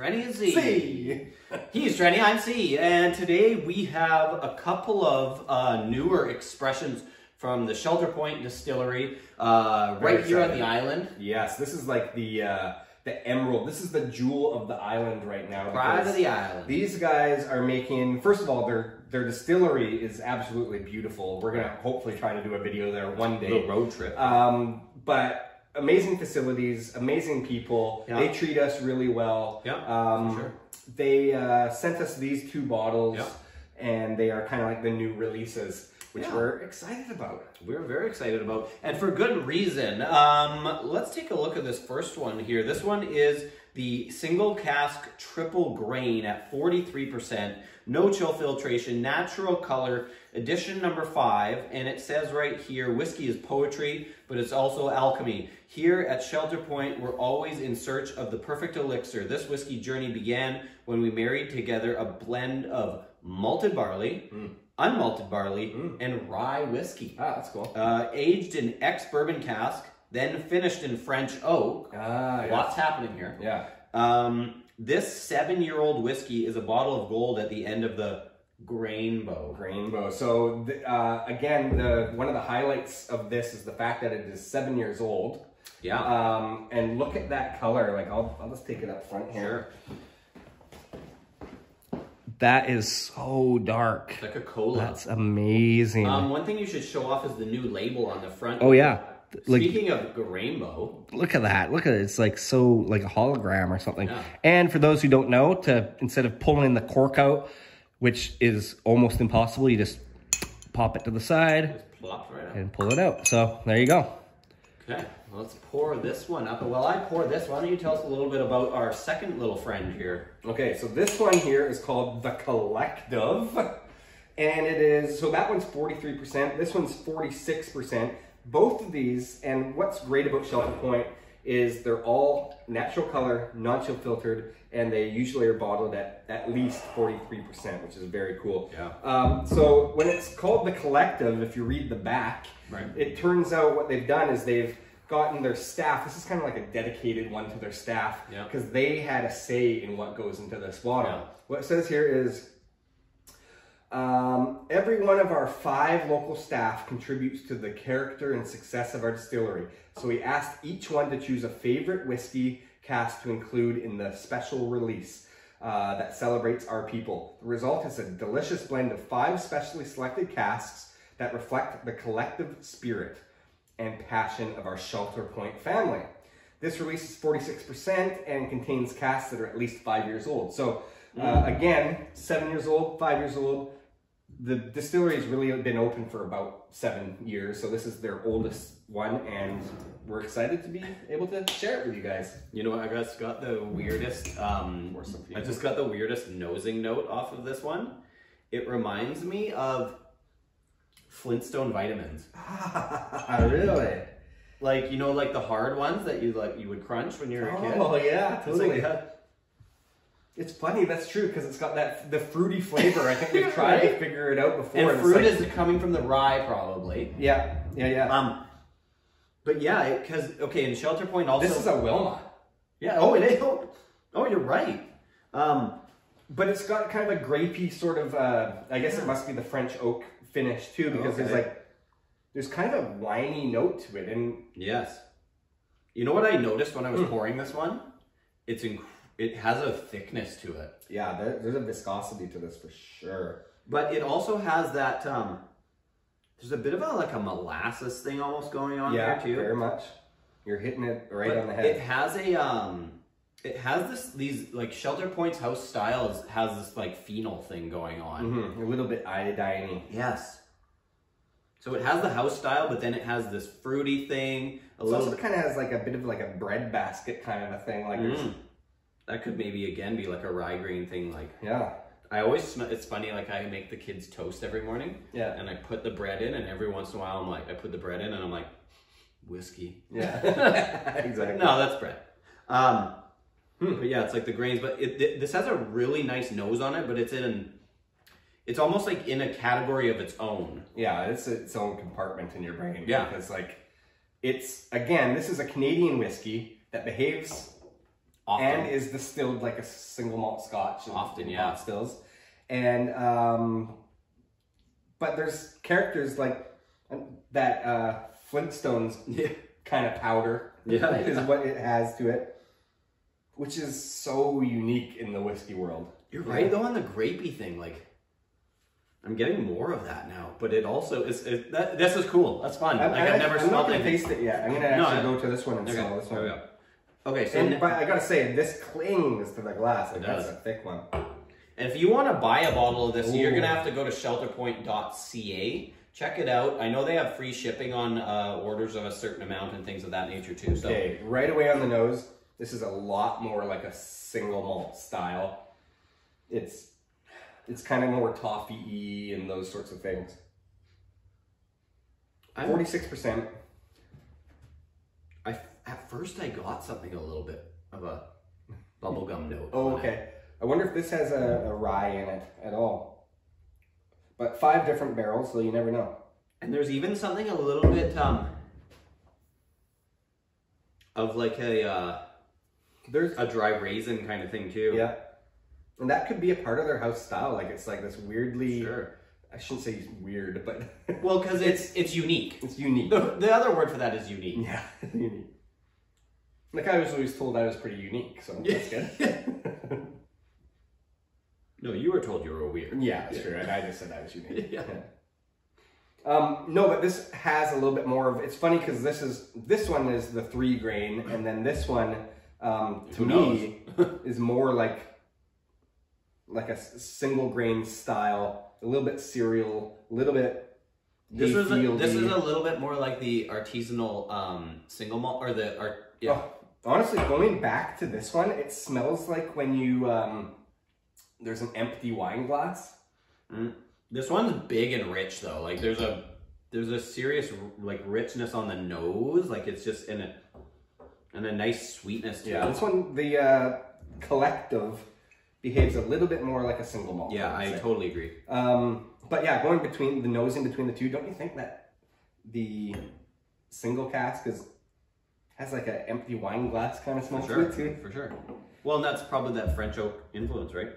Rennie and Z. C. He's Rennie, I'm C. And today we have a couple of newer expressions from the Shelter Point Distillery right here on the island. Yes, this is like the emerald. This is the jewel of the island right now. Pride of the island. These guys are making, first of all, their distillery is absolutely beautiful. We're going to hopefully try to do a video there one day. A little road trip. But amazing facilities, amazing people. Yeah. They treat us really well. Yeah, for sure. They sent us these 2 bottles, and they are kind of like the new releases, which we're excited about. We're very excited about, and for good reason. Let's take a look at this first one here. This one is the single cask triple grain at 43%, no chill filtration, natural color, edition number 5, and it says right here, whiskey is poetry, but it's also alchemy. Here at Shelter Point, we're always in search of the perfect elixir. This whiskey journey began when we married together a blend of malted barley, unmalted barley, and rye whiskey. Ah, that's cool. Aged in ex-bourbon cask, then finished in French oak. Lots happening here. Yeah. This 7-year-old whiskey is a bottle of gold at the end of the Grainbow. Grainbow. So again, one of the highlights of this is the fact that it is 7 years old. Yeah. And look at that color. Like I'll just take it up front here. Sure. That is so dark. It's like a cola. That's amazing. One thing you should show off is the new label on the front. Oh yeah. Speaking of Grainbow, look at that. Look at it. It's like so like a hologram or something. Yeah. And for those who don't know, instead of pulling the cork out, which is almost impossible, you just pop it to the side and pull it out. So there you go. Okay, let's pour this one up. While I pour this, why don't you tell us a little bit about our second little friend here? Okay, so this one here is called The Collective. And it is, so that one's 43%. This one's 46%. Both of these, and what's great about Shelter Point is they're all natural color, non-chill filtered, and they usually are bottled at least 43%, which is very cool. Yeah. So when it's called The Collective, if you read the back, it turns out what they've done is they've gotten their staff, this is kind of like a dedicated one to their staff, because they had a say in what goes into this bottle. Yeah. What it says here is, every one of our 5 local staff contributes to the character and success of our distillery. So we asked each one to choose a favorite whiskey cask to include in the special release that celebrates our people. The result is a delicious blend of 5 specially selected casks that reflect the collective spirit and passion of our Shelter Point family. This release is 46% and contains casks that are at least 5 years old. So again, 7 years old, 5 years old. The distillery has really been open for about 7 years, so this is their oldest one, and we're excited to be able to share it with you guys. You know, I just got the weirdest, nosing note off of this one. It reminds me of Flintstone vitamins. Really? Like, you know, like the hard ones that you would crunch when you were a kid? Oh yeah, totally. It's funny, that's true, because it's got the fruity flavor. I think we've tried to figure it out before. And fruit is coming from the rye, probably. Yeah. But yeah, because, okay, in Shelter Point also... This is a Wilmot. Yeah, oh, it is. Oh, you're right. But it's got kind of a grapey sort of, I guess it must be the French oak finish too, because there's kind of a winey note to it. And yes. You know what I noticed when I was pouring this one? It has a thickness to it. Yeah, there's a viscosity to this for sure. But it also has that, there's a bit of a molasses thing almost going on there too. Yeah, very much. You're hitting it right on the head. It has these like Shelter Point's house style has this like phenol thing going on. A little bit iodine-y. Yes. So it has the house style, but then it has this fruity thing. It also kind of has like a bit of like a bread basket kind of a thing. Like that could maybe again be like a rye grain thing. Like I always smell. It's funny. Like I make the kids toast every morning. Yeah. And I put the bread in, and every once in a while I'm like, I put the bread in, and I'm like, whiskey. Yeah. Exactly. No, that's bread. But yeah, it's like the grains. But this has a really nice nose on it, but it's almost like in a category of its own. Yeah, it's its own compartment in your brain. Yeah. Because like, again, this is a Canadian whiskey that behaves Often. and is distilled like a single malt Scotch. Often, yeah. Pot stills. And, but there's characters like that Flintstones kind of powder is what it has to it, which is so unique in the whiskey world. You're right though on the grapey thing. Like, I'm getting more of that now, but it also is. This is cool. That's fun. I've never smelled it. I'm not gonna anything. taste it yet. I'm gonna actually go to this one and smell this one. Okay, so but I gotta say, this clings to the glass. Like, that's a thick one. And if you want to buy a bottle of this, you're gonna have to go to shelterpoint.ca. Check it out. I know they have free shipping on orders of a certain amount and things of that nature too. So okay, right away on the nose, this is a lot more like a single malt style. It's kind of more toffee-y and those sorts of things. 46%. At first I got something a little bit of a bubblegum note. Oh, okay. I wonder if this has a rye in it at all. But 5 different barrels, so you never know. And there's even something a little bit of like there's a dry raisin kind of thing too. Yeah. And that could be a part of their house style. Like, it's like this weirdly... Sure. I shouldn't say weird, but... Well, because it's unique. It's unique. The other word for that is unique. Yeah, unique. Like, I was always told I was pretty unique, so that's good. No, you were told you were weird. Yeah, that's true. And I just said I was unique. Yeah. No, but this has a little bit more of... It's funny because this one is the 3 grain, and then this one, to me, is more like a single grain style, a little bit cereal, a little bit. This is a little bit more like the artisanal single malt or the honestly, going back to this one, it smells like when you there's an empty wine glass. This one's big and rich though. Like there's a serious like richness on the nose. Like it's just in a nice sweetness to it. This one, the collective behaves a little bit more like a single malt. Yeah, I totally agree. But yeah, going between the nose in between the two, don't you think that the single cask has like an empty wine glass kind of smell to it too? For sure. Well, and that's probably that French oak influence, right?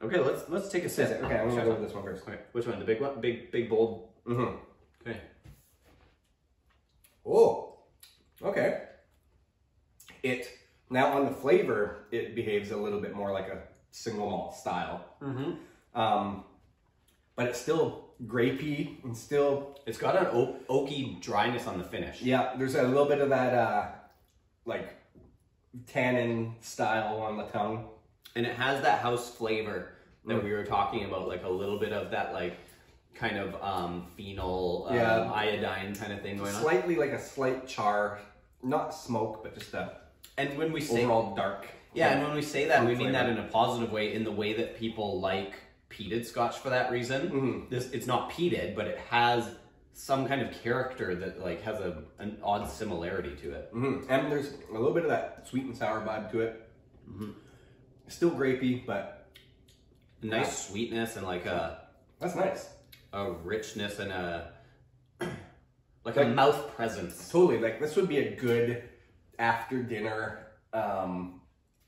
Okay, let's take a sip. Okay, I'm gonna go with this one first. Okay, which one? The big one? Big bold. Mm-hmm. Okay. Oh, okay. Now on the flavor, it behaves a little bit more like a single malt style. Mm-hmm. But it's still grapey and still... It's got an oaky dryness on the finish. Yeah, there's a little bit of that like tannin style on the tongue. And it has that house flavor that we were talking about, like a little bit of that like kind of phenol, iodine kind of thing going on. Slightly like a slight char, not smoke, but just a... And when we say overall dark. Yeah, and when we say that, we mean that in a positive way, in the way that people like peated Scotch for that reason. It's not peated, but it has some kind of character that like has an odd similarity to it. And there's a little bit of that sweet and sour vibe to it. Still grapey, but a nice sweetness and like that's nice. A richness and like a mouth presence. Totally, like this would be a good after dinner.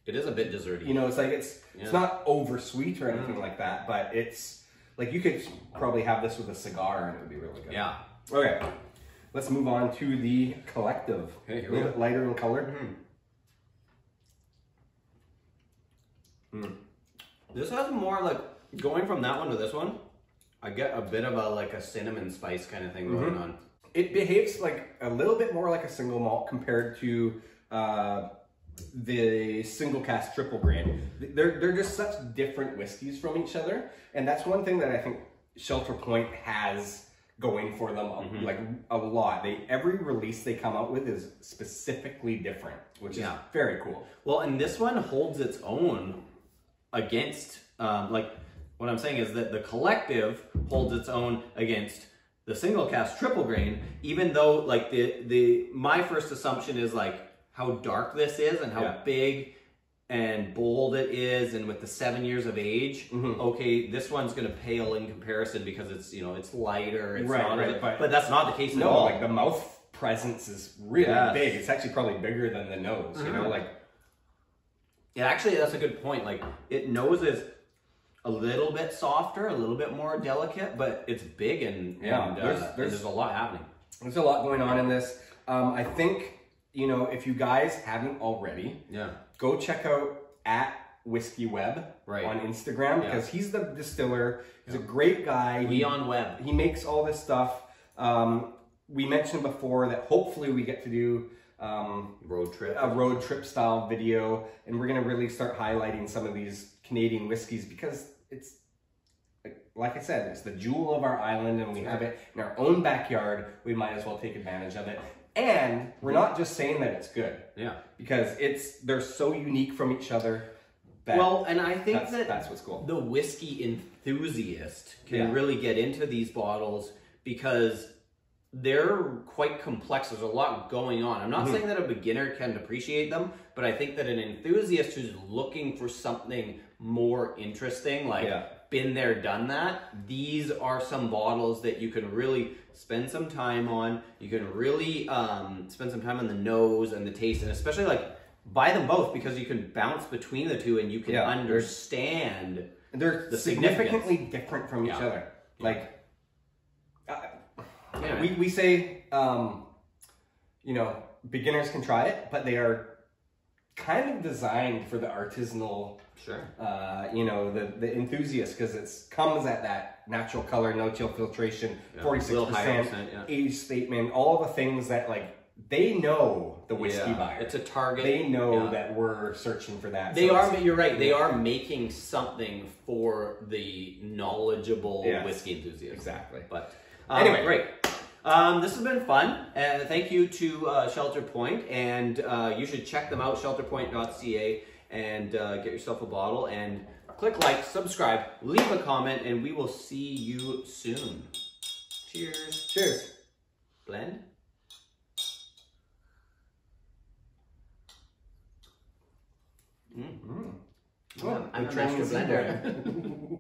It is a bit desserty. You know, it's like it's not over sweet or anything like that, but it's like you could probably have this with a cigar and it would be really good. Yeah. Okay, let's move on to the collective. Okay, a little bit lighter in color. This has more like going from that one to this one. I get a bit of a cinnamon spice kind of thing going on. It behaves like a little bit more like a single malt compared to the single cask triple grain. They're just such different whiskeys from each other, and that's one thing that I think Shelter Point has going for them like a lot. Every release they come out with is specifically different, which is very cool. Well, and this one holds its own against like what I'm saying is that the collective holds its own against the single cask triple grain, even though like my first assumption is like how dark this is and how big and bold it is, and with the 7 years of age, okay, this one's gonna pale in comparison because it's it's lighter, it's but that's not the case at all. Like the mouth presence is really big. It's actually probably bigger than the nose, you know, like Yeah, actually, that's a good point. Like, it noses a little bit softer, a little bit more delicate, but it's big and there's a lot happening. There's a lot going on in this. I think, you know, if you guys haven't already, go check out @Whisky Web on Instagram, because he's the distiller. He's a great guy. Leon Webb. He makes all this stuff. We mentioned before that hopefully we get to do a road trip style video, and we're gonna really start highlighting some of these Canadian whiskeys, because it's, like I said, it's the jewel of our island, and we have it in our own backyard. We might as well take advantage of it. And we're not just saying that it's good, because they're so unique from each other. Well, and I think that's what's cool. The whiskey enthusiast can really get into these bottles, because they're quite complex. There's a lot going on. I'm not saying that a beginner can appreciate them, but I think that an enthusiast who's looking for something more interesting, like been there, done that, these are some bottles that you can really spend some time on. You can really spend some time on the nose and the taste, and especially like buy them both, because you can bounce between the two and you can understand they're the significantly different from each other. Like, we say, you know, beginners can try it, but they are kind of designed for the artisanal, you know, the enthusiast, because it comes at that natural color, no chill filtration, 46% age statement, all the things that, like, they know the whiskey buyer. It's a target. They know that we're searching for that. They are, you're right, they are making something for the knowledgeable whiskey enthusiast. Exactly. But anyway, great. This has been fun. Thank you to Shelter Point, and you should check them out, shelterpoint.ca, and get yourself a bottle, and click like, subscribe, leave a comment, and we will see you soon. Cheers. Cheers. Blend. I'm a master blender.